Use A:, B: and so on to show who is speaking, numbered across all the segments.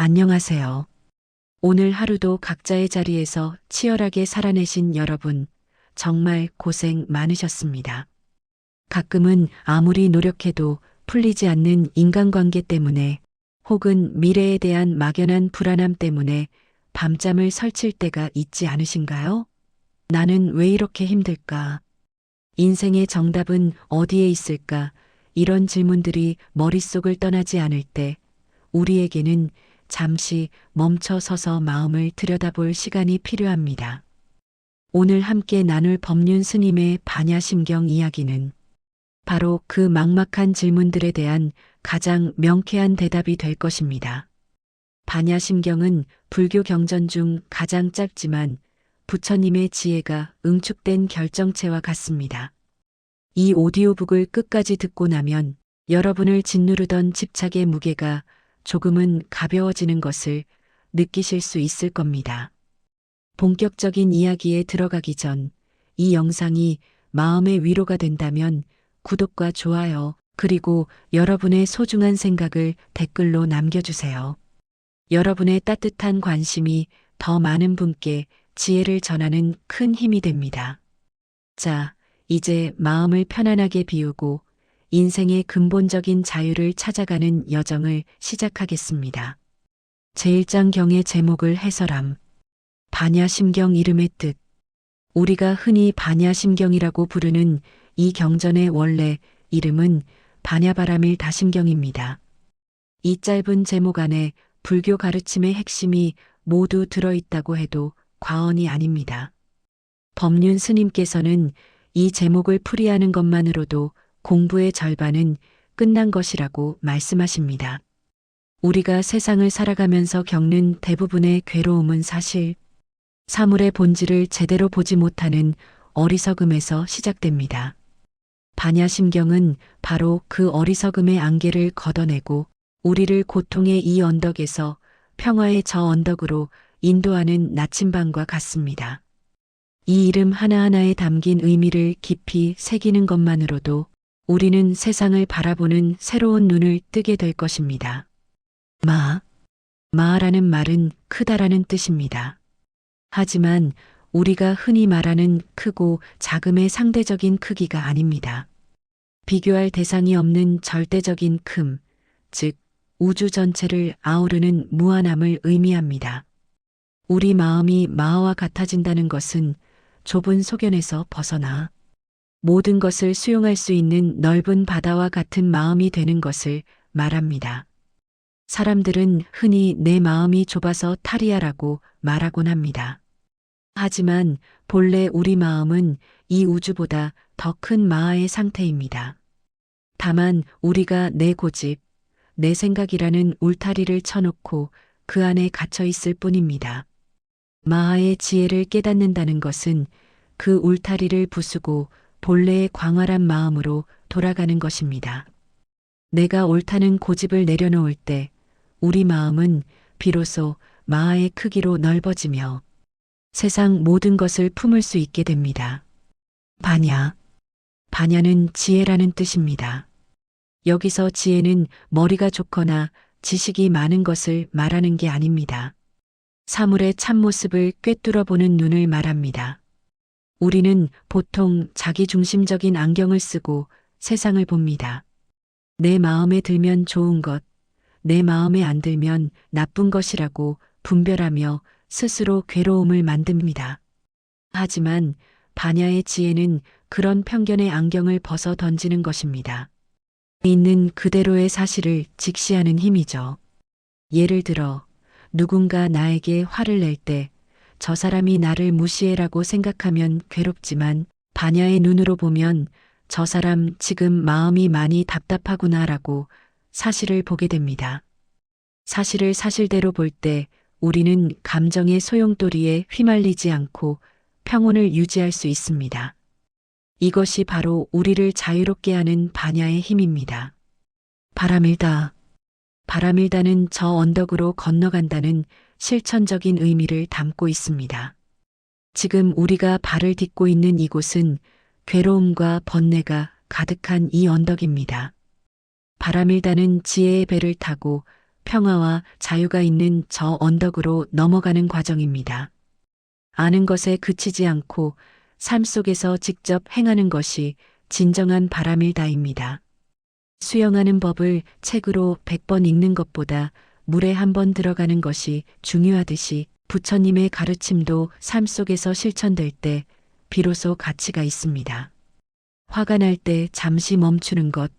A: 안녕하세요. 오늘 하루도 각자의 자리에서 치열하게 살아내신 여러분, 정말 고생 많으셨습니다. 가끔은 아무리 노력해도 풀리지 않는 인간관계 때문에 혹은 미래에 대한 막연한 불안함 때문에 밤잠을 설칠 때가 있지 않으신가요? 나는 왜 이렇게 힘들까? 인생의 정답은 어디에 있을까? 이런 질문들이 머릿속을 떠나지 않을 때 우리에게는 잠시 멈춰 서서 마음을 들여다볼 시간이 필요합니다. 오늘 함께 나눌 법륜 스님의 반야심경 이야기는 바로 그 막막한 질문들에 대한 가장 명쾌한 대답이 될 것입니다. 반야심경은 불교 경전 중 가장 짧지만 부처님의 지혜가 응축된 결정체와 같습니다. 이 오디오북을 끝까지 듣고 나면 여러분을 짓누르던 집착의 무게가 조금은 가벼워지는 것을 느끼실 수 있을 겁니다. 본격적인 이야기에 들어가기 전 이 영상이 마음의 위로가 된다면 구독과 좋아요, 그리고 여러분의 소중한 생각을 댓글로 남겨주세요. 여러분의 따뜻한 관심이 더 많은 분께 지혜를 전하는 큰 힘이 됩니다. 자, 이제 마음을 편안하게 비우고 인생의 근본적인 자유를 찾아가는 여정을 시작하겠습니다. 제1장경의 제목을 해설함. 반야심경 이름의 뜻. 우리가 흔히 반야심경이라고 부르는 이 경전의 원래 이름은 반야바라밀 다심경입니다. 이 짧은 제목 안에 불교 가르침의 핵심이 모두 들어있다고 해도 과언이 아닙니다. 법륜 스님께서는 이 제목을 풀이하는 것만으로도 공부의 절반은 끝난 것이라고 말씀하십니다. 우리가 세상을 살아가면서 겪는 대부분의 괴로움은 사실 사물의 본질을 제대로 보지 못하는 어리석음에서 시작됩니다. 반야심경은 바로 그 어리석음의 안개를 걷어내고 우리를 고통의 이 언덕에서 평화의 저 언덕으로 인도하는 나침반과 같습니다. 이 이름 하나하나에 담긴 의미를 깊이 새기는 것만으로도 우리는 세상을 바라보는 새로운 눈을 뜨게 될 것입니다. 마라는 말은 크다라는 뜻입니다. 하지만 우리가 흔히 말하는 크고 작음의 상대적인 크기가 아닙니다. 비교할 대상이 없는 절대적인 큼, 즉 우주 전체를 아우르는 무한함을 의미합니다. 우리 마음이 마와 같아진다는 것은 좁은 소견에서 벗어나 모든 것을 수용할 수 있는 넓은 바다와 같은 마음이 되는 것을 말합니다. 사람들은 흔히 내 마음이 좁아서 탈이야라고 말하곤 합니다. 하지만 본래 우리 마음은 이 우주보다 더 큰 마하의 상태입니다. 다만 우리가 내 고집, 내 생각이라는 울타리를 쳐놓고 그 안에 갇혀 있을 뿐입니다. 마하의 지혜를 깨닫는다는 것은 그 울타리를 부수고 본래의 광활한 마음으로 돌아가는 것입니다. 내가 옳다는 고집을 내려놓을 때 우리 마음은 비로소 마하의 크기로 넓어지며 세상 모든 것을 품을 수 있게 됩니다. 반야는 지혜라는 뜻입니다. 여기서 지혜는 머리가 좋거나 지식이 많은 것을 말하는 게 아닙니다. 사물의 참모습을 꿰뚫어 보는 눈을 말합니다. 우리는 보통 자기중심적인 안경을 쓰고 세상을 봅니다. 내 마음에 들면 좋은 것, 내 마음에 안 들면 나쁜 것이라고 분별하며 스스로 괴로움을 만듭니다. 하지만 반야의 지혜는 그런 편견의 안경을 벗어 던지는 것입니다. 있는 그대로의 사실을 직시하는 힘이죠. 예를 들어 누군가 나에게 화를 낼 때 저 사람이 나를 무시해라고 생각하면 괴롭지만 반야의 눈으로 보면 저 사람 지금 마음이 많이 답답하구나라고 사실을 보게 됩니다. 사실을 사실대로 볼 때 우리는 감정의 소용돌이에 휘말리지 않고 평온을 유지할 수 있습니다. 이것이 바로 우리를 자유롭게 하는 반야의 힘입니다. 바람일다는 저 언덕으로 건너간다는 실천적인 의미를 담고 있습니다. 지금 우리가 발을 딛고 있는 이곳은 괴로움과 번뇌가 가득한 이 언덕입니다. 바람일다는 지혜의 배를 타고 평화와 자유가 있는 저 언덕으로 넘어가는 과정입니다. 아는 것에 그치지 않고 삶 속에서 직접 행하는 것이 진정한 바람일다입니다. 수영하는 법을 책으로 100번 읽는 것보다 물에 한 번 들어가는 것이 중요하듯이 부처님의 가르침도 삶 속에서 실천될 때 비로소 가치가 있습니다. 화가 날 때 잠시 멈추는 것,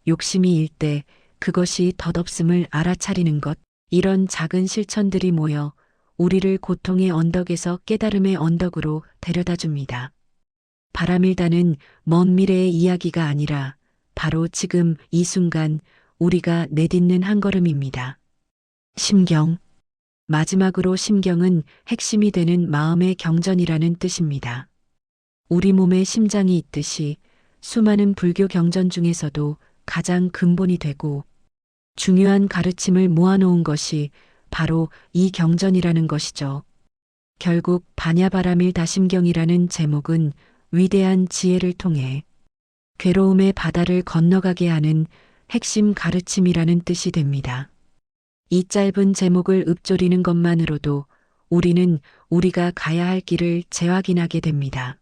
A: 욕심이 일 때 그것이 덧없음을 알아차리는 것, 이런 작은 실천들이 모여 우리를 고통의 언덕에서 깨달음의 언덕으로 데려다 줍니다. 바람일다는 먼 미래의 이야기가 아니라 바로 지금 이 순간 우리가 내딛는 한 걸음입니다. 심경. 마지막으로 심경은 핵심이 되는 마음의 경전이라는 뜻입니다. 우리 몸에 심장이 있듯이 수많은 불교 경전 중에서도 가장 근본이 되고 중요한 가르침을 모아놓은 것이 바로 이 경전이라는 것이죠. 결국 반야바라밀다심경이라는 제목은 위대한 지혜를 통해 괴로움의 바다를 건너가게 하는 핵심 가르침이라는 뜻이 됩니다. 이 짧은 제목을 읊조리는 것만으로도 우리는 우리가 가야 할 길을 재확인하게 됩니다.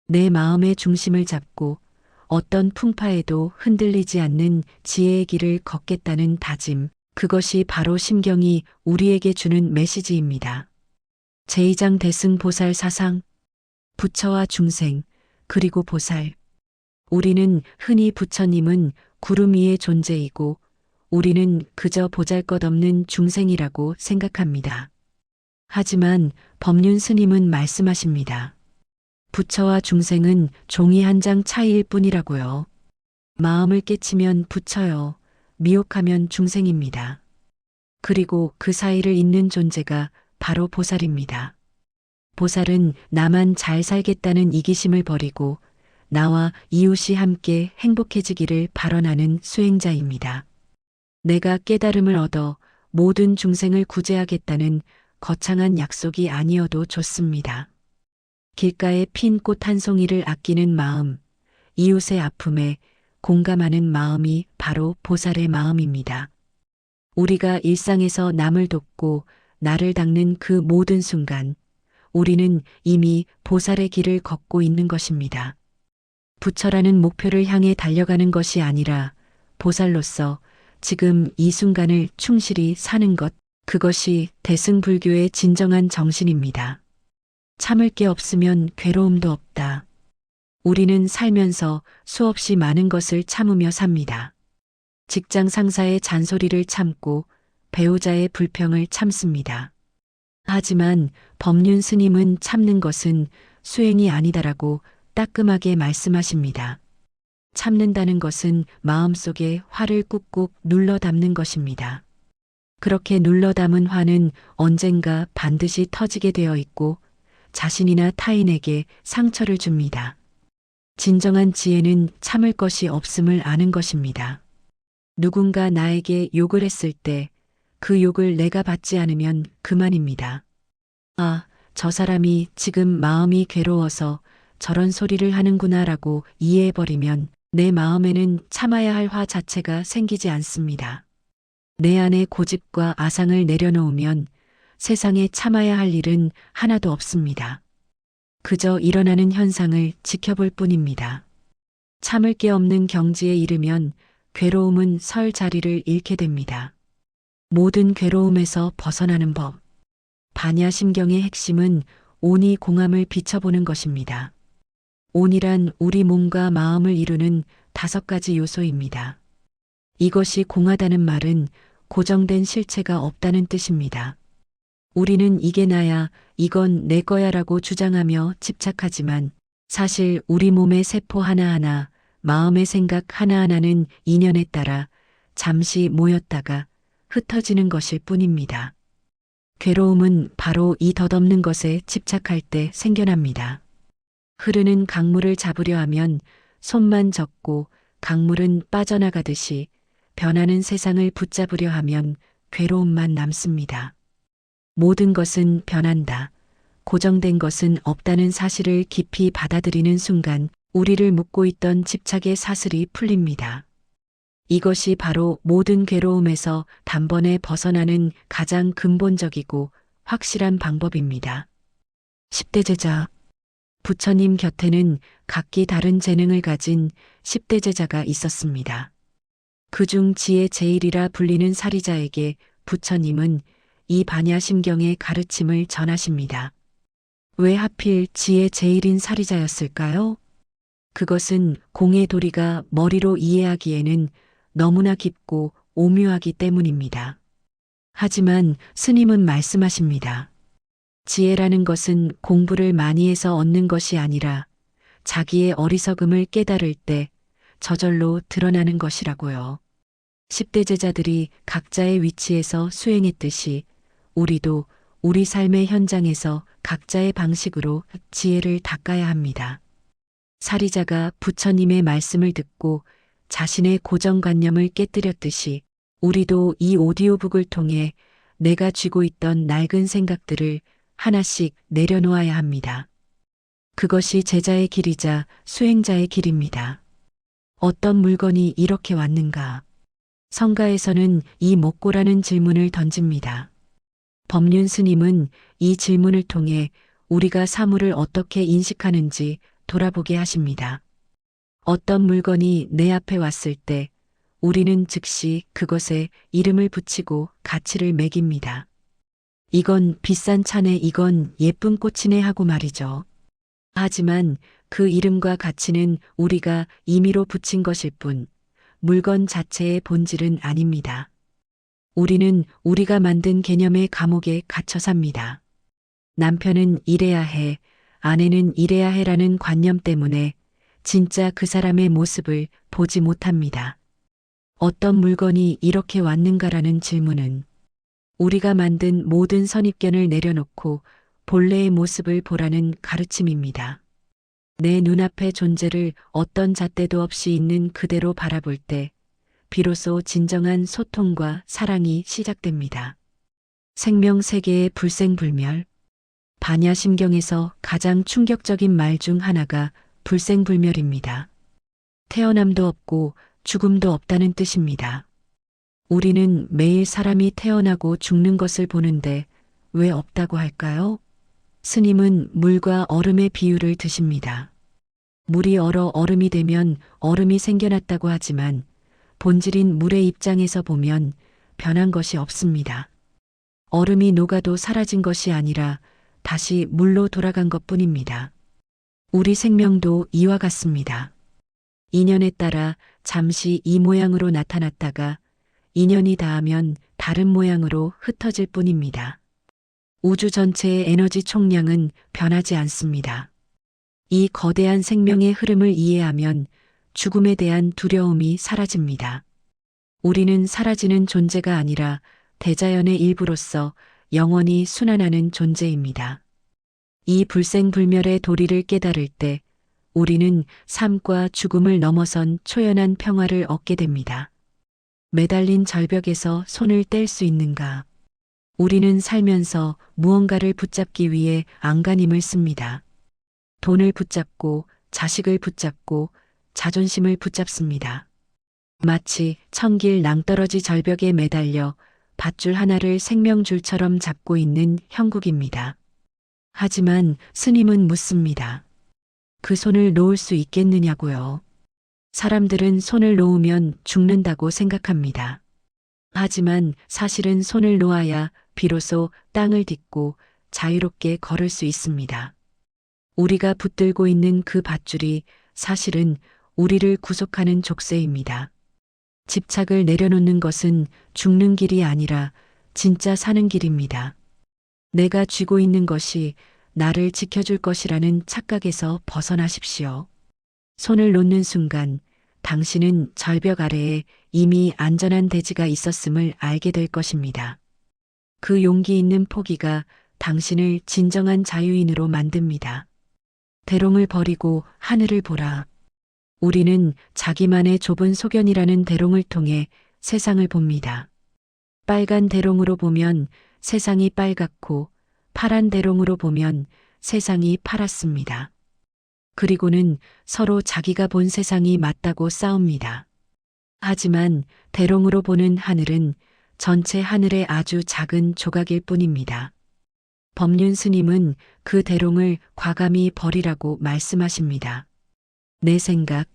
A: 내 마음의 중심을 잡고 어떤 풍파에도 흔들리지 않는 지혜의 길을 걷겠다는 다짐, 그것이 바로 심경이 우리에게 주는 메시지입니다. 제2장 대승 보살 사상, 부처와 중생, 그리고 보살. 우리는 흔히 부처님은 구름 위의 존재이고 우리는 그저 보잘것없는 중생이라고 생각합니다. 하지만 법륜 스님은 말씀하십니다. 부처와 중생은 종이 한 장 차이일 뿐이라고요. 마음을 깨치면 부처요, 미혹하면 중생입니다. 그리고 그 사이를 잇는 존재가 바로 보살입니다. 보살은 나만 잘 살겠다는 이기심을 버리고 나와 이웃이 함께 행복해지기를 발언하는 수행자입니다. 내가 깨달음을 얻어 모든 중생을 구제하겠다는 거창한 약속이 아니어도 좋습니다. 길가에 핀 꽃 한 송이를 아끼는 마음, 이웃의 아픔에 공감하는 마음이 바로 보살의 마음입니다. 우리가 일상에서 남을 돕고 나를 닦는 그 모든 순간, 우리는 이미 보살의 길을 걷고 있는 것입니다. 부처라는 목표를 향해 달려가는 것이 아니라 보살로서 지금 이 순간을 충실히 사는 것, 그것이 대승불교의 진정한 정신입니다. 참을 게 없으면 괴로움도 없다. 우리는 살면서 수없이 많은 것을 참으며 삽니다. 직장 상사의 잔소리를 참고 배우자의 불평을 참습니다. 하지만 법륜 스님은 참는 것은 수행이 아니다라고 따끔하게 말씀하십니다. 참는다는 것은 마음속에 화를 꾹꾹 눌러 담는 것입니다. 그렇게 눌러 담은 화는 언젠가 반드시 터지게 되어 있고 자신이나 타인에게 상처를 줍니다. 진정한 지혜는 참을 것이 없음을 아는 것입니다. 누군가 나에게 욕을 했을 때 그 욕을 내가 받지 않으면 그만입니다. 아, 저 사람이 지금 마음이 괴로워서 저런 소리를 하는구나라고 이해해버리면 내 마음에는 참아야 할 화 자체가 생기지 않습니다. 내 안에 고집과 아상을 내려놓으면 세상에 참아야 할 일은 하나도 없습니다. 그저 일어나는 현상을 지켜볼 뿐입니다. 참을 게 없는 경지에 이르면 괴로움은 설 자리를 잃게 됩니다. 모든 괴로움에서 벗어나는 법. 반야심경의 핵심은 온이 공함을 비춰보는 것입니다. 온이란 우리 몸과 마음을 이루는 5가지 요소입니다. 이것이 공하다는 말은 고정된 실체가 없다는 뜻입니다. 우리는 이게 나야, 이건 내 거야라고 주장하며 집착하지만 사실 우리 몸의 세포 하나하나, 마음의 생각 하나하나는 인연에 따라 잠시 모였다가 흩어지는 것일 뿐입니다. 괴로움은 바로 이 덧없는 것에 집착할 때 생겨납니다. 흐르는 강물을 잡으려 하면 손만 젓고 강물은 빠져나가듯이 변하는 세상을 붙잡으려 하면 괴로움만 남습니다. 모든 것은 변한다. 고정된 것은 없다는 사실을 깊이 받아들이는 순간 우리를 묶고 있던 집착의 사슬이 풀립니다. 이것이 바로 모든 괴로움에서 단번에 벗어나는 가장 근본적이고 확실한 방법입니다. 10대 제자. 부처님 곁에는 각기 다른 재능을 가진 10대 제자가 있었습니다. 그중 지혜 제일이라 불리는 사리자에게 부처님은 이 반야심경의 가르침을 전하십니다. 왜 하필 지혜 제일인 사리자였을까요? 그것은 공의 도리가 머리로 이해하기에는 너무나 깊고 오묘하기 때문입니다. 하지만 스님은 말씀하십니다. 지혜라는 것은 공부를 많이 해서 얻는 것이 아니라 자기의 어리석음을 깨달을 때 저절로 드러나는 것이라고요. 10대 제자들이 각자의 위치에서 수행했듯이 우리도 우리 삶의 현장에서 각자의 방식으로 지혜를 닦아야 합니다. 사리자가 부처님의 말씀을 듣고 자신의 고정관념을 깨뜨렸듯이 우리도 이 오디오북을 통해 내가 쥐고 있던 낡은 생각들을 하나씩 내려놓아야 합니다. 그것이 제자의 길이자 수행자의 길입니다. 어떤 물건이 이렇게 왔는가? 성가에서는 이 뭐꼬라는 질문을 던집니다. 법륜 스님은 이 질문을 통해 우리가 사물을 어떻게 인식하는지 돌아보게 하십니다. 어떤 물건이 내 앞에 왔을 때 우리는 즉시 그것에 이름을 붙이고 가치를 매깁니다. 이건 비싼 차네, 이건 예쁜 꽃이네 하고 말이죠. 하지만 그 이름과 가치는 우리가 임의로 붙인 것일 뿐 물건 자체의 본질은 아닙니다. 우리는 우리가 만든 개념의 감옥에 갇혀 삽니다. 남편은 이래야 해, 아내는 이래야 해라는 관념 때문에 진짜 그 사람의 모습을 보지 못합니다. 어떤 물건이 이렇게 왔는가라는 질문은 우리가 만든 모든 선입견을 내려놓고 본래의 모습을 보라는 가르침입니다. 내 눈앞의 존재를 어떤 잣대도 없이 있는 그대로 바라볼 때 비로소 진정한 소통과 사랑이 시작됩니다. 생명 세계의 불생불멸. 반야심경에서 가장 충격적인 말 중 하나가 불생불멸입니다. 태어남도 없고 죽음도 없다는 뜻입니다. 우리는 매일 사람이 태어나고 죽는 것을 보는데 왜 없다고 할까요? 스님은 물과 얼음의 비유를 드십니다. 물이 얼어 얼음이 되면 얼음이 생겨났다고 하지만 본질인 물의 입장에서 보면 변한 것이 없습니다. 얼음이 녹아도 사라진 것이 아니라 다시 물로 돌아간 것뿐입니다. 우리 생명도 이와 같습니다. 인연에 따라 잠시 이 모양으로 나타났다가 인연이 닿으면 다른 모양으로 흩어질 뿐입니다. 우주 전체의 에너지 총량은 변하지 않습니다. 이 거대한 생명의 흐름을 이해하면 죽음에 대한 두려움이 사라집니다. 우리는 사라지는 존재가 아니라 대자연의 일부로서 영원히 순환하는 존재입니다. 이 불생불멸의 도리를 깨달을 때 우리는 삶과 죽음을 넘어선 초연한 평화를 얻게 됩니다. 매달린 절벽에서 손을 뗄 수 있는가? 우리는 살면서 무언가를 붙잡기 위해 안간힘을 씁니다. 돈을 붙잡고 자식을 붙잡고 자존심을 붙잡습니다. 마치 천길 낭떠러지 절벽에 매달려 밧줄 하나를 생명줄처럼 잡고 있는 형국입니다. 하지만 스님은 묻습니다. 그 손을 놓을 수 있겠느냐고요. 사람들은 손을 놓으면 죽는다고 생각합니다. 하지만 사실은 손을 놓아야 비로소 땅을 딛고 자유롭게 걸을 수 있습니다. 우리가 붙들고 있는 그 밧줄이 사실은 우리를 구속하는 족쇄입니다. 집착을 내려놓는 것은 죽는 길이 아니라 진짜 사는 길입니다. 내가 쥐고 있는 것이 나를 지켜줄 것이라는 착각에서 벗어나십시오. 손을 놓는 순간 당신은 절벽 아래에 이미 안전한 대지가 있었음을 알게 될 것입니다. 그 용기 있는 포기가 당신을 진정한 자유인으로 만듭니다. 대롱을 버리고 하늘을 보라. 우리는 자기만의 좁은 소견이라는 대롱을 통해 세상을 봅니다. 빨간 대롱으로 보면 세상이 빨갛고 파란 대롱으로 보면 세상이 파랗습니다. 그리고는 서로 자기가 본 세상이 맞다고 싸웁니다. 하지만 대롱으로 보는 하늘은 전체 하늘의 아주 작은 조각일 뿐입니다. 법륜 스님은 그 대롱을 과감히 버리라고 말씀하십니다. 내 생각,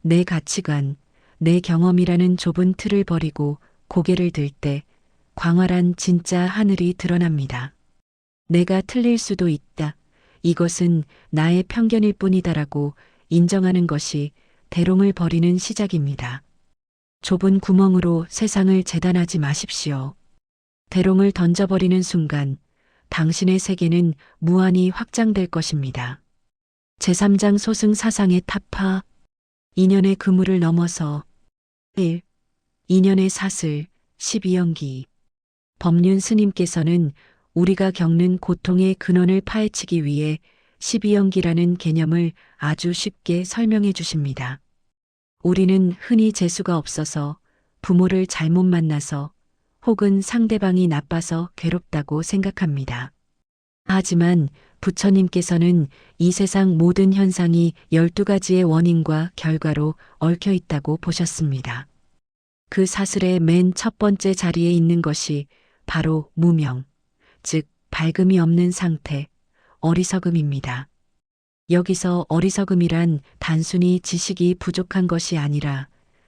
A: 내 가치관, 내 경험이라는 좁은 틀을 버리고 고개를 들 때 광활한 진짜 하늘이 드러납니다. 내가 틀릴 수도 있다. 이것은 나의 편견일 뿐이다라고 인정하는 것이 대롱을 버리는 시작입니다. 좁은 구멍으로 세상을 재단하지 마십시오. 대롱을 던져버리는 순간 당신의 세계는 무한히 확장될 것입니다. 제3장 소승 사상의 타파. 인연의 그물을 넘어서 1. 인연의 사슬 12연기. 법륜 스님께서는 우리가 겪는 고통의 근원을 파헤치기 위해 12연기라는 개념을 아주 쉽게 설명해 주십니다. 우리는 흔히 재수가 없어서, 부모를 잘못 만나서, 혹은 상대방이 나빠서 괴롭다고 생각합니다. 하지만 부처님께서는 이 세상 모든 현상이 12가지의 원인과 결과로 얽혀 있다고 보셨습니다. 그 사슬의 맨 첫 번째 자리에 있는 것이 바로 무명, 즉 밝음이 없는 상태, 어리석음입니다. 여기서 어리석음이란 단순히 지식이 부족한 것이 아니라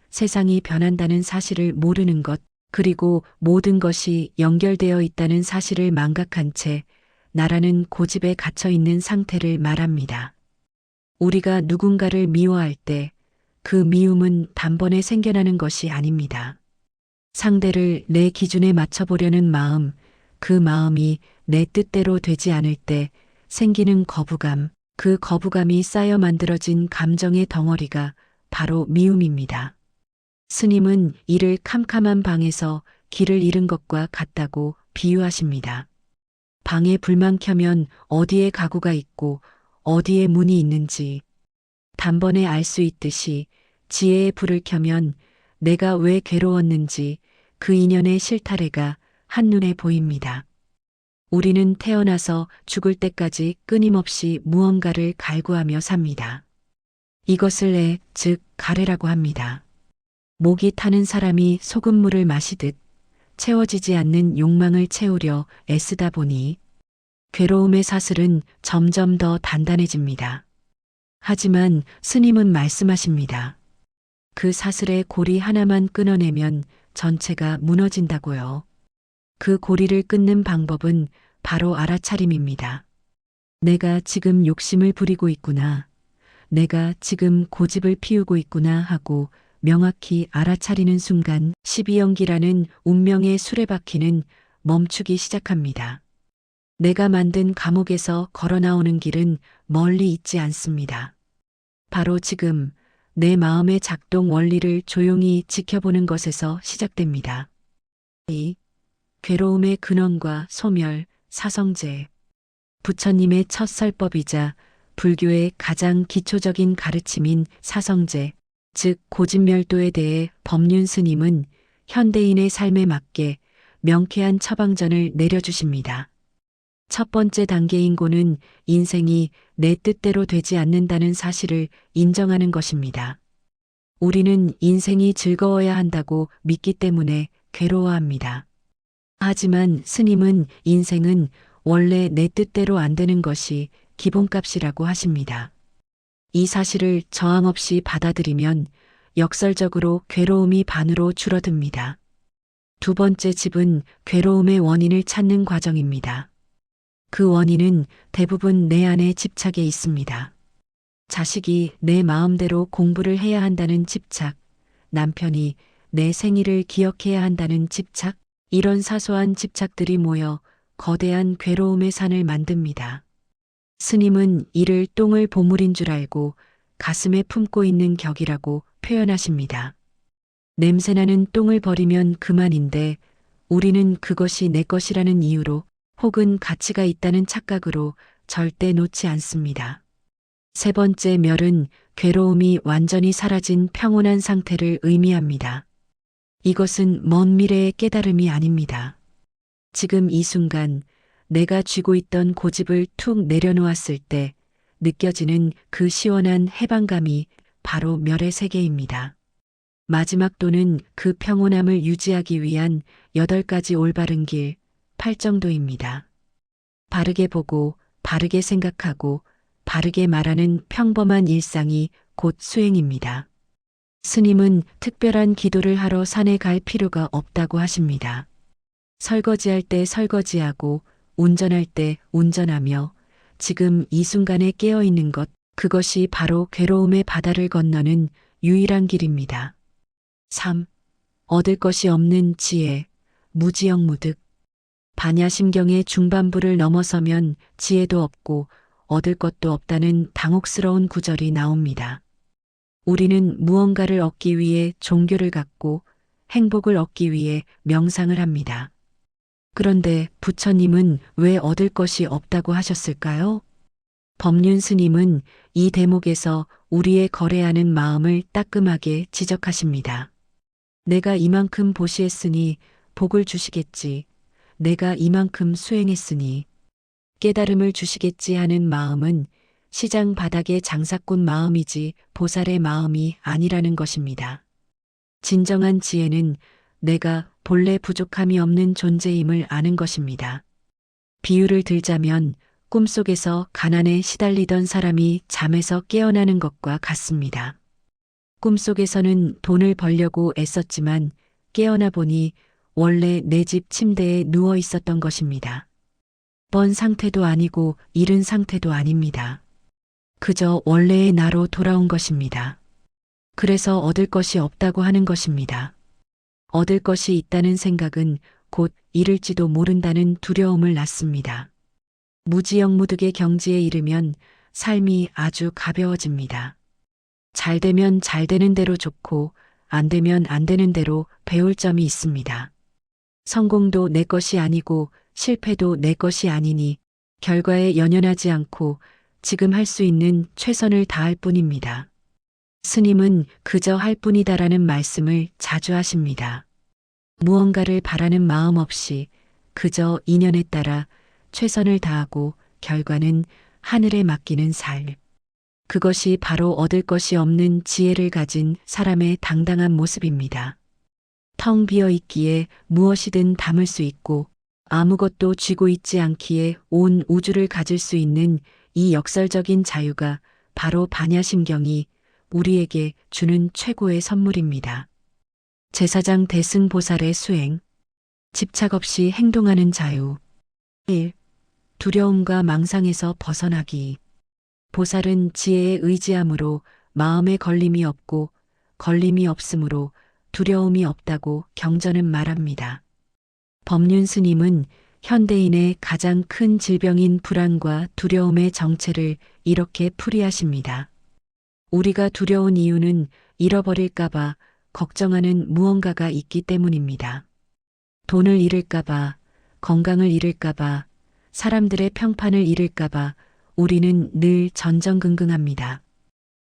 A: 세상이 변한다는 사실을 모르는 것, 그리고 모든 것이 연결되어 있다는 사실을 망각한 채 나라는 고집에 갇혀 있는 상태를 말합니다. 우리가 누군가를 미워할 때 그 미움은 단번에 생겨나는 것이 아닙니다. 상대를 내 기준에 맞춰보려는 마음, 그 마음이 내 뜻대로 되지 않을 때 생기는 거부감, 그 거부감이 쌓여 만들어진 감정의 덩어리가 바로 미움입니다. 스님은 이를 캄캄한 방에서 길을 잃은 것과 같다고 비유하십니다. 방에 불만 켜면 어디에 가구가 있고 어디에 문이 있는지 단번에 알 수 있듯이 지혜의 불을 켜면 내가 왜 괴로웠는지 그 인연의 실타래가 한눈에 보입니다. 우리는 태어나서 죽을 때까지 끊임없이 무언가를 갈구하며 삽니다. 이것을 애, 즉 가래라고 합니다. 목이 타는 사람이 소금물을 마시듯 채워지지 않는 욕망을 채우려 애쓰다 보니 괴로움의 사슬은 점점 더 단단해집니다. 하지만 스님은 말씀하십니다. 그 사슬의 고리 하나만 끊어내면 전체가 무너진다고요. 그 고리를 끊는 방법은 바로 알아차림입니다. 내가 지금 욕심을 부리고 있구나. 내가 지금 고집을 피우고 있구나 하고 명확히 알아차리는 순간 12연기라는 운명의 수레바퀴는 멈추기 시작합니다. 내가 만든 감옥에서 걸어 나오는 길은 멀리 있지 않습니다. 바로 지금 내 마음의 작동 원리를 조용히 지켜보는 것에서 시작됩니다. 2. 괴로움의 근원과 소멸, 사성제. 부처님의 첫 설법이자 불교의 가장 기초적인 가르침인 사성제, 즉 고집멸도에 대해 법륜 스님은 현대인의 삶에 맞게 명쾌한 처방전을 내려주십니다. 첫 번째 단계인 고는 인생이 내 뜻대로 되지 않는다는 사실을 인정하는 것입니다. 우리는 인생이 즐거워야 한다고 믿기 때문에 괴로워합니다. 하지만 스님은 인생은 원래 내 뜻대로 안 되는 것이 기본값이라고 하십니다. 이 사실을 저항 없이 받아들이면 역설적으로 괴로움이 반으로 줄어듭니다. 두 번째 집은 괴로움의 원인을 찾는 과정입니다. 그 원인은 대부분 내 안에 집착에 있습니다. 자식이 내 마음대로 공부를 해야 한다는 집착, 남편이 내 생일을 기억해야 한다는 집착, 이런 사소한 집착들이 모여 거대한 괴로움의 산을 만듭니다. 스님은 이를 똥을 보물인 줄 알고 가슴에 품고 있는 격이라고 표현하십니다. 냄새나는 똥을 버리면 그만인데 우리는 그것이 내 것이라는 이유로 혹은 가치가 있다는 착각으로 절대 놓지 않습니다. 세 번째 멸은 괴로움이 완전히 사라진 평온한 상태를 의미합니다. 이것은 먼 미래의 깨달음이 아닙니다. 지금 이 순간 내가 쥐고 있던 고집을 툭 내려놓았을 때 느껴지는 그 시원한 해방감이 바로 멸의 세계입니다. 마지막 도는 그 평온함을 유지하기 위한 8가지 올바른 길, 8정도입니다. 바르게 보고, 바르게 생각하고, 바르게 말하는 평범한 일상이 곧 수행입니다. 스님은 특별한 기도를 하러 산에 갈 필요가 없다고 하십니다. 설거지할 때 설거지하고, 운전할 때 운전하며, 지금 이 순간에 깨어 있는 것, 그것이 바로 괴로움의 바다를 건너는 유일한 길입니다. 3. 얻을 것이 없는 지혜, 무지영무득. 반야심경의 중반부를 넘어서면 지혜도 없고 얻을 것도 없다는 당혹스러운 구절이 나옵니다. 우리는 무언가를 얻기 위해 종교를 갖고 행복을 얻기 위해 명상을 합니다. 그런데 부처님은 왜 얻을 것이 없다고 하셨을까요? 법륜 스님은 이 대목에서 우리의 거래하는 마음을 따끔하게 지적하십니다. 내가 이만큼 보시했으니 복을 주시겠지. 내가 이만큼 수행했으니 깨달음을 주시겠지 하는 마음은 시장 바닥의 장사꾼 마음이지 보살의 마음이 아니라는 것입니다. 진정한 지혜는 내가 본래 부족함이 없는 존재임을 아는 것입니다. 비유를 들자면 꿈속에서 가난에 시달리던 사람이 잠에서 깨어나는 것과 같습니다. 꿈속에서는 돈을 벌려고 애썼지만 깨어나 보니 원래 내 집 침대에 누워 있었던 것입니다. 번 상태도 아니고 잃은 상태도 아닙니다. 그저 원래의 나로 돌아온 것입니다. 그래서 얻을 것이 없다고 하는 것입니다. 얻을 것이 있다는 생각은 곧 잃을지도 모른다는 두려움을 낳습니다. 무지영무득의 경지에 이르면 삶이 아주 가벼워집니다. 잘 되면 잘 되는 대로 좋고 안 되면 안 되는 대로 배울 점이 있습니다. 성공도 내 것이 아니고 실패도 내 것이 아니니 결과에 연연하지 않고 지금 할 수 있는 최선을 다할 뿐입니다. 스님은 그저 할 뿐이다라는 말씀을 자주 하십니다. 무언가를 바라는 마음 없이 그저 인연에 따라 최선을 다하고 결과는 하늘에 맡기는 삶. 그것이 바로 얻을 것이 없는 지혜를 가진 사람의 당당한 모습입니다. 텅 비어 있기에 무엇이든 담을 수 있고 아무것도 쥐고 있지 않기에 온 우주를 가질 수 있는 이 역설적인 자유가 바로 반야심경이 우리에게 주는 최고의 선물입니다. 제사장 대승보살의 수행. 집착 없이 행동하는 자유. 1. 두려움과 망상에서 벗어나기. 보살은 지혜에 의지함으로 마음에 걸림이 없고 걸림이 없으므로 두려움이 없다고 경전은 말합니다. 법륜 스님은 현대인의 가장 큰 질병인 불안과 두려움의 정체를 이렇게 풀이하십니다. 우리가 두려운 이유는 잃어버릴까봐 걱정하는 무언가가 있기 때문입니다. 돈을 잃을까봐, 건강을 잃을까봐, 사람들의 평판을 잃을까봐 우리는 늘 전전긍긍합니다.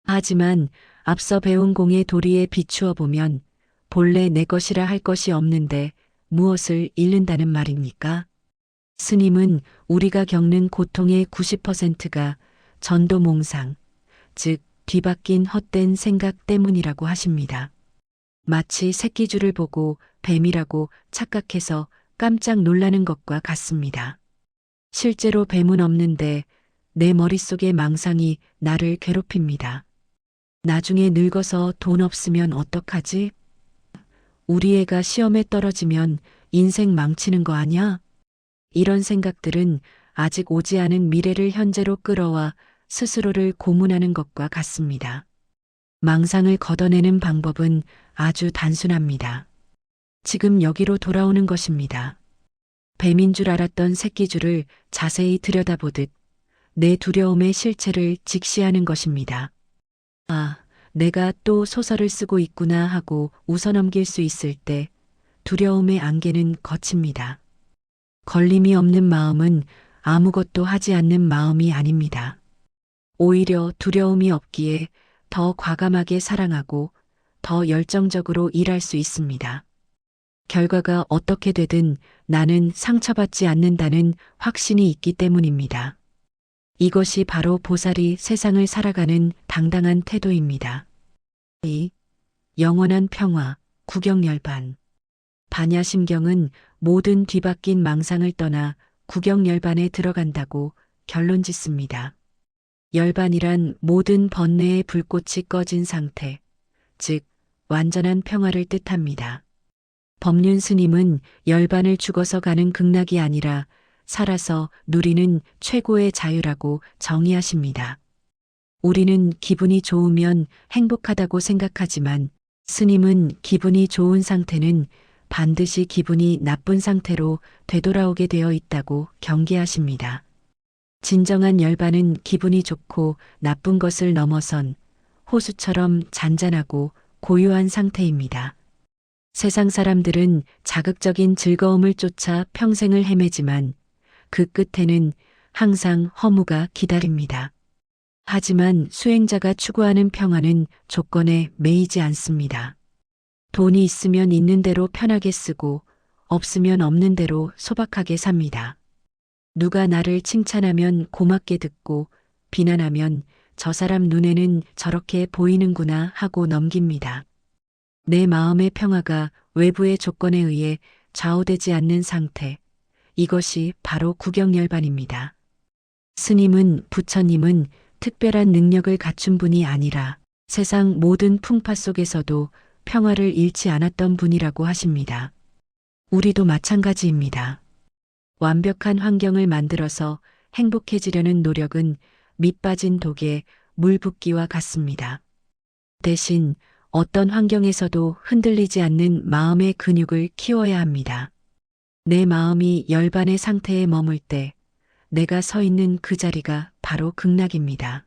A: 하지만 앞서 배운 공의 도리에 비추어 보면 본래 내 것이라 할 것이 없는데 무엇을 잃는다는 말입니까? 스님은 우리가 겪는 고통의 90%가 전도몽상, 즉 뒤바뀐 헛된 생각 때문이라고 하십니다. 마치 새끼줄을 보고 뱀이라고 착각해서 깜짝 놀라는 것과 같습니다. 실제로 뱀은 없는데 내 머릿속의 망상이 나를 괴롭힙니다. 나중에 늙어서 돈 없으면 어떡하지? 우리 애가 시험에 떨어지면 인생 망치는 거 아냐? 이런 생각들은 아직 오지 않은 미래를 현재로 끌어와 스스로를 고문하는 것과 같습니다. 망상을 걷어내는 방법은 아주 단순합니다. 지금 여기로 돌아오는 것입니다. 뱀인 줄 알았던 새끼줄을 자세히 들여다보듯 내 두려움의 실체를 직시하는 것입니다. 아, 내가 또 소설을 쓰고 있구나 하고 웃어넘길 수 있을 때 두려움의 안개는 걷힙니다. 걸림이 없는 마음은 아무것도 하지 않는 마음이 아닙니다. 오히려 두려움이 없기에 더 과감하게 사랑하고 더 열정적으로 일할 수 있습니다. 결과가 어떻게 되든 나는 상처받지 않는다는 확신이 있기 때문입니다. 이것이 바로 보살이 세상을 살아가는 당당한 태도입니다. 2. 영원한 평화, 구경열반. 반야심경은 모든 뒤바뀐 망상을 떠나 구경열반에 들어간다고 결론 짓습니다. 열반이란 모든 번뇌의 불꽃이 꺼진 상태, 즉 완전한 평화를 뜻합니다. 법륜 스님은 열반을 죽어서 가는 극락이 아니라 살아서 누리는 최고의 자유라고 정의하십니다. 우리는 기분이 좋으면 행복하다고 생각하지만 스님은 기분이 좋은 상태는 반드시 기분이 나쁜 상태로 되돌아오게 되어 있다고 경계하십니다. 진정한 열반은 기분이 좋고 나쁜 것을 넘어선 호수처럼 잔잔하고 고요한 상태입니다. 세상 사람들은 자극적인 즐거움을 쫓아 평생을 헤매지만 그 끝에는 항상 허무가 기다립니다. 하지만 수행자가 추구하는 평화는 조건에 매이지 않습니다. 돈이 있으면 있는 대로 편하게 쓰고 없으면 없는 대로 소박하게 삽니다. 누가 나를 칭찬하면 고맙게 듣고 비난하면 저 사람 눈에는 저렇게 보이는구나 하고 넘깁니다. 내 마음의 평화가 외부의 조건에 의해 좌우되지 않는 상태, 이것이 바로 구경열반입니다. 스님은 부처님은 특별한 능력을 갖춘 분이 아니라 세상 모든 풍파 속에서도 평화를 잃지 않았던 분이라고 하십니다. 우리도 마찬가지입니다. 완벽한 환경을 만들어서 행복해지려는 노력은 밑 빠진 독에 물 붓기와 같습니다. 대신 어떤 환경에서도 흔들리지 않는 마음의 근육을 키워야 합니다. 내 마음이 열반의 상태에 머물 때 내가 서 있는 그 자리가 바로 극락입니다.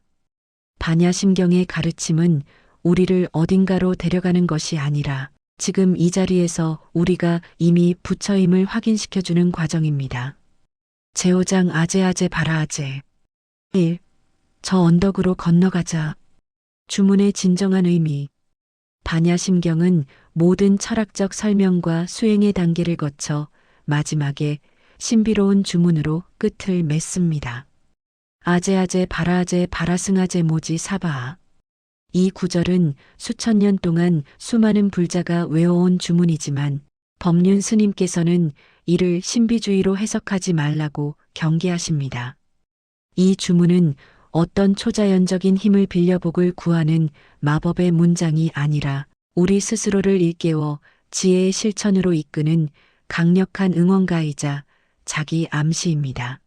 A: 반야심경의 가르침은 우리를 어딘가로 데려가는 것이 아니라 지금 이 자리에서 우리가 이미 부처임을 확인시켜주는 과정입니다. 제5장 아제아제 바라아제 1. 저 언덕으로 건너가자. 주문의 진정한 의미. 반야심경은 모든 철학적 설명과 수행의 단계를 거쳐 마지막에 신비로운 주문으로 끝을 맺습니다. 아제아제 바라아제 바라승아제 모지 사바아. 이 구절은 수천 년 동안 수많은 불자가 외워온 주문이지만 법륜 스님께서는 이를 신비주의로 해석하지 말라고 경계하십니다. 이 주문은 어떤 초자연적인 힘을 빌려 복을 구하는 마법의 문장이 아니라 우리 스스로를 일깨워 지혜의 실천으로 이끄는 강력한 응원가이자 자기 암시입니다.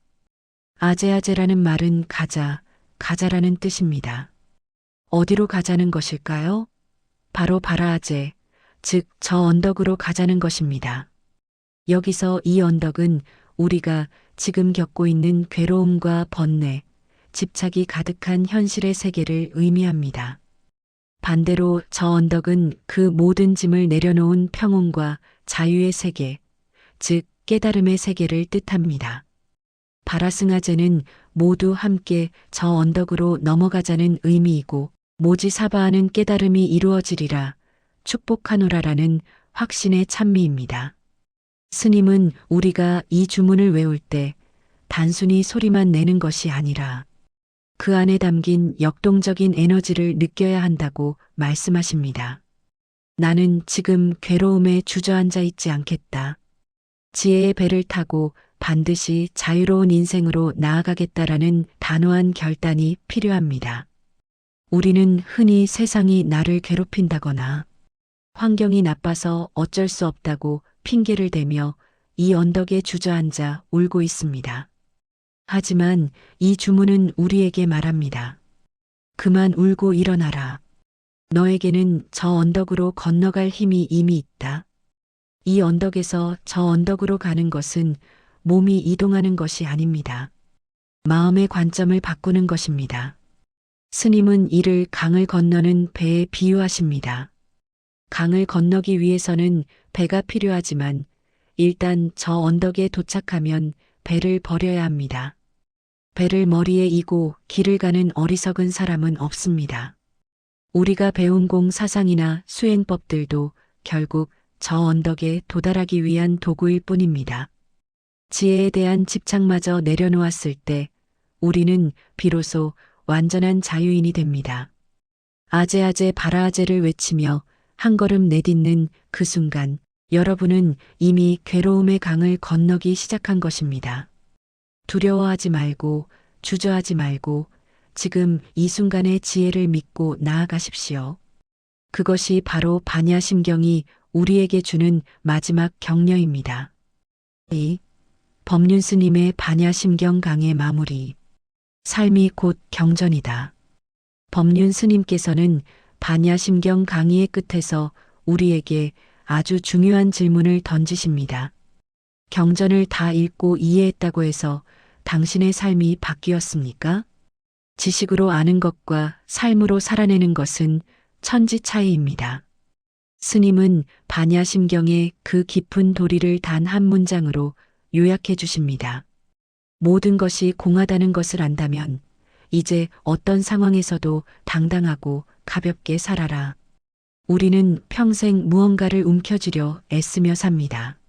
A: 아제아제라는 말은 가자, 가자라는 뜻입니다. 어디로 가자는 것일까요? 바로 바라아제, 즉 저 언덕으로 가자는 것입니다. 여기서 이 언덕은 우리가 지금 겪고 있는 괴로움과 번뇌, 집착이 가득한 현실의 세계를 의미합니다. 반대로 저 언덕은 그 모든 짐을 내려놓은 평온과 자유의 세계, 즉 깨달음의 세계를 뜻합니다. 바라승아제는 모두 함께 저 언덕으로 넘어가자는 의미이고 모지사바하는 깨달음이 이루어지리라 축복하노라라는 확신의 찬미입니다. 스님은 우리가 이 주문을 외울 때 단순히 소리만 내는 것이 아니라 그 안에 담긴 역동적인 에너지를 느껴야 한다고 말씀하십니다. 나는 지금 괴로움에 주저앉아 있지 않겠다. 지혜의 배를 타고 반드시 자유로운 인생으로 나아가겠다라는 단호한 결단이 필요합니다. 우리는 흔히 세상이 나를 괴롭힌다거나 환경이 나빠서 어쩔 수 없다고 핑계를 대며 이 언덕에 주저앉아 울고 있습니다. 하지만 이 주문은 우리에게 말합니다. 그만 울고 일어나라. 너에게는 저 언덕으로 건너갈 힘이 이미 있다. 이 언덕에서 저 언덕으로 가는 것은 몸이 이동하는 것이 아닙니다. 마음의 관점을 바꾸는 것입니다. 스님은 이를 강을 건너는 배에 비유하십니다. 강을 건너기 위해서는 배가 필요하지만 일단 저 언덕에 도착하면 배를 버려야 합니다. 배를 머리에 이고 길을 가는 어리석은 사람은 없습니다. 우리가 배운 공 사상이나 수행법들도 결국 저 언덕에 도달하기 위한 도구일 뿐입니다. 지혜에 대한 집착마저 내려놓았을 때 우리는 비로소 완전한 자유인이 됩니다. 아제아제 바라아제를 외치며 한 걸음 내딛는 그 순간 여러분은 이미 괴로움의 강을 건너기 시작한 것입니다. 두려워하지 말고 주저하지 말고 지금 이 순간의 지혜를 믿고 나아가십시오. 그것이 바로 반야심경이 우리에게 주는 마지막 격려입니다. 이 법륜 스님의 반야심경 강의 마무리. 삶이 곧 경전이다. 법륜 스님께서는 반야심경 강의의 끝에서 우리에게 아주 중요한 질문을 던지십니다. 경전을 다 읽고 이해했다고 해서 당신의 삶이 바뀌었습니까? 지식으로 아는 것과 삶으로 살아내는 것은 천지 차이입니다. 스님은 반야심경의 그 깊은 도리를 단 한 문장으로 요약해 주십니다. 모든 것이 공하다는 것을 안다면 이제 어떤 상황에서도 당당하고 가볍게 살아라. 우리는 평생 무언가를 움켜쥐려 애쓰며 삽니다.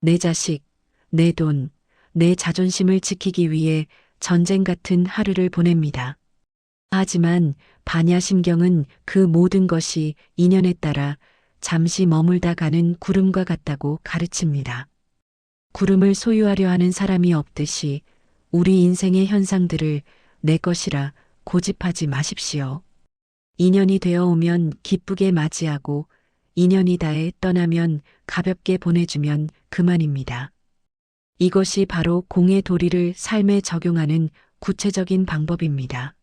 A: 내 자식, 내 돈, 내 자존심을 지키기 위해 전쟁 같은 하루를 보냅니다. 하지만 반야심경은 그 모든 것이 인연에 따라 잠시 머물다 가는 구름과 같다고 가르칩니다. 구름을 소유하려 하는 사람이 없듯이 우리 인생의 현상들을 내 것이라 고집하지 마십시오. 인연이 되어 오면 기쁘게 맞이하고 인연이 다해 떠나면 가볍게 보내주면 그만입니다. 이것이 바로 공의 도리를 삶에 적용하는 구체적인 방법입니다.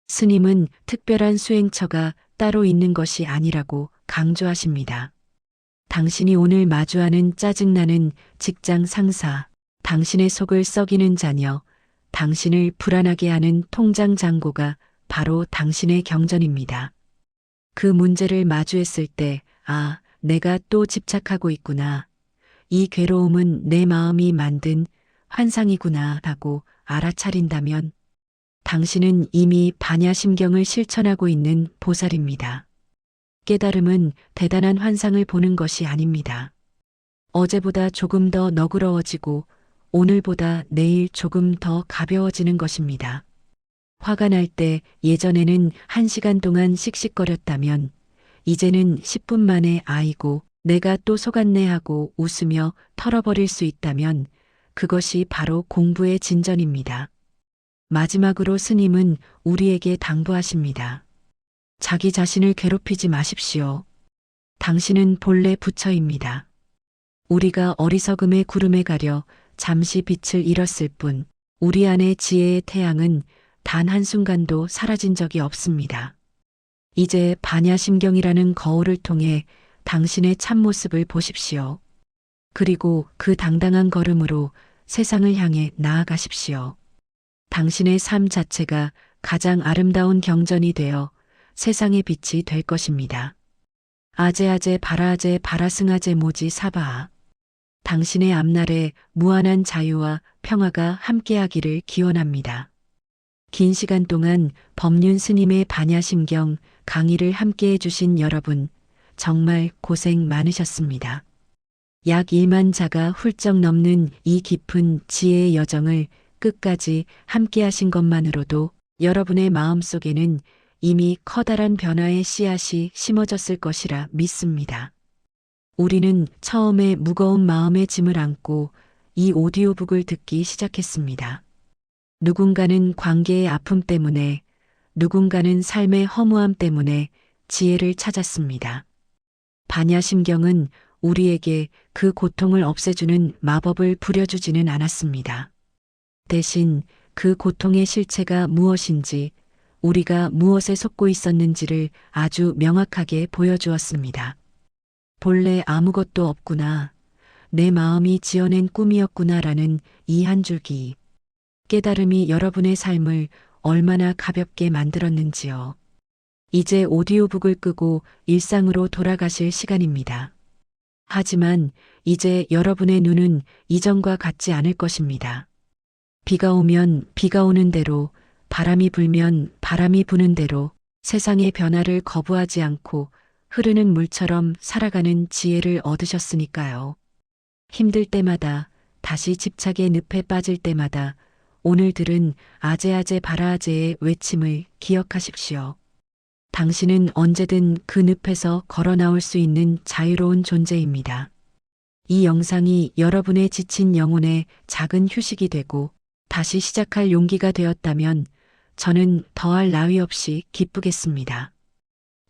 A: 스님은 특별한 수행처가 따로 있는 것이 아니라고 강조하십니다. 당신이 오늘 마주하는 짜증나는 직장 상사, 당신의 속을 썩이는 자녀, 당신을 불안하게 하는 통장 잔고가 바로 당신의 경전입니다. 그 문제를 마주했을 때, 아, 내가 또 집착하고 있구나. 이 괴로움은 내 마음이 만든 환상이구나 라고 알아차린다면 당신은 이미 반야심경을 실천하고 있는 보살입니다. 깨달음은 대단한 환상을 보는 것이 아닙니다. 어제보다 조금 더 너그러워지고 오늘보다 내일 조금 더 가벼워지는 것입니다. 화가 날 때 예전에는 1시간 동안 씩씩거렸다면 이제는 10분 만에 아이고 내가 또 속았네 하고 웃으며 털어버릴 수 있다면 그것이 바로 공부의 진전입니다. 마지막으로 스님은 우리에게 당부하십니다. 자기 자신을 괴롭히지 마십시오. 당신은 본래 부처입니다. 우리가 어리석음의 구름에 가려 잠시 빛을 잃었을 뿐 우리 안의 지혜의 태양은 단 한순간도 사라진 적이 없습니다. 이제 반야심경이라는 거울을 통해 당신의 참모습을 보십시오. 그리고 그 당당한 걸음으로 세상을 향해 나아가십시오. 당신의 삶 자체가 가장 아름다운 경전이 되어 세상의 빛이 될 것입니다. 아제아제 바라아제 바라승아제 모지 사바아. 당신의 앞날에 무한한 자유와 평화가 함께하기를 기원합니다. 긴 시간 동안 법륜 스님의 반야심경 강의를 함께해 주신 여러분, 정말 고생 많으셨습니다. 약 1만 자가 훌쩍 넘는 이 깊은 지혜의 여정을 끝까지 함께 하신 것만으로도 여러분의 마음속에는 이미 커다란 변화의 씨앗이 심어졌을 것이라 믿습니다. 우리는 처음에 무거운 마음의 짐을 안고 이 오디오북을 듣기 시작했습니다. 누군가는 관계의 아픔 때문에, 누군가는 삶의 허무함 때문에 지혜를 찾았습니다. 반야심경은 우리에게 그 고통을 없애주는 마법을 부려주지는 않았습니다. 대신 그 고통의 실체가 무엇인지, 우리가 무엇에 속고 있었는지를 아주 명확하게 보여주었습니다. 본래 아무것도 없구나. 내 마음이 지어낸 꿈이었구나라는 이 한 줄기. 깨달음이 여러분의 삶을 얼마나 가볍게 만들었는지요. 이제 오디오북을 끄고 일상으로 돌아가실 시간입니다. 하지만 이제 여러분의 눈은 이전과 같지 않을 것입니다. 비가 오면 비가 오는 대로, 바람이 불면 바람이 부는 대로 세상의 변화를 거부하지 않고 흐르는 물처럼 살아가는 지혜를 얻으셨으니까요. 힘들 때마다, 다시 집착의 늪에 빠질 때마다 오늘 들은 아제아제 바라아제의 외침을 기억하십시오. 당신은 언제든 그 늪에서 걸어 나올 수 있는 자유로운 존재입니다. 이 영상이 여러분의 지친 영혼에 작은 휴식이 되고 다시 시작할 용기가 되었다면 저는 더할 나위 없이 기쁘겠습니다.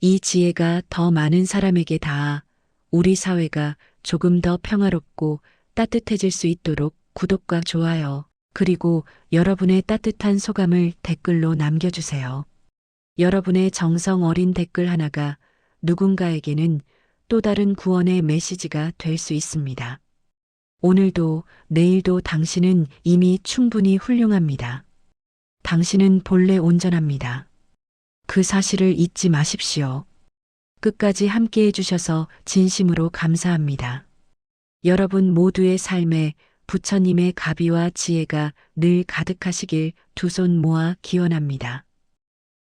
A: 이 지혜가 더 많은 사람에게 닿아 우리 사회가 조금 더 평화롭고 따뜻해질 수 있도록 구독과 좋아요, 그리고 여러분의 따뜻한 소감을 댓글로 남겨주세요. 여러분의 정성 어린 댓글 하나가 누군가에게는 또 다른 구원의 메시지가 될 수 있습니다. 오늘도 내일도 당신은 이미 충분히 훌륭합니다. 당신은 본래 온전합니다. 그 사실을 잊지 마십시오. 끝까지 함께 해주셔서 진심으로 감사합니다. 여러분 모두의 삶에 부처님의 가비와 지혜가 늘 가득하시길 두 손 모아 기원합니다.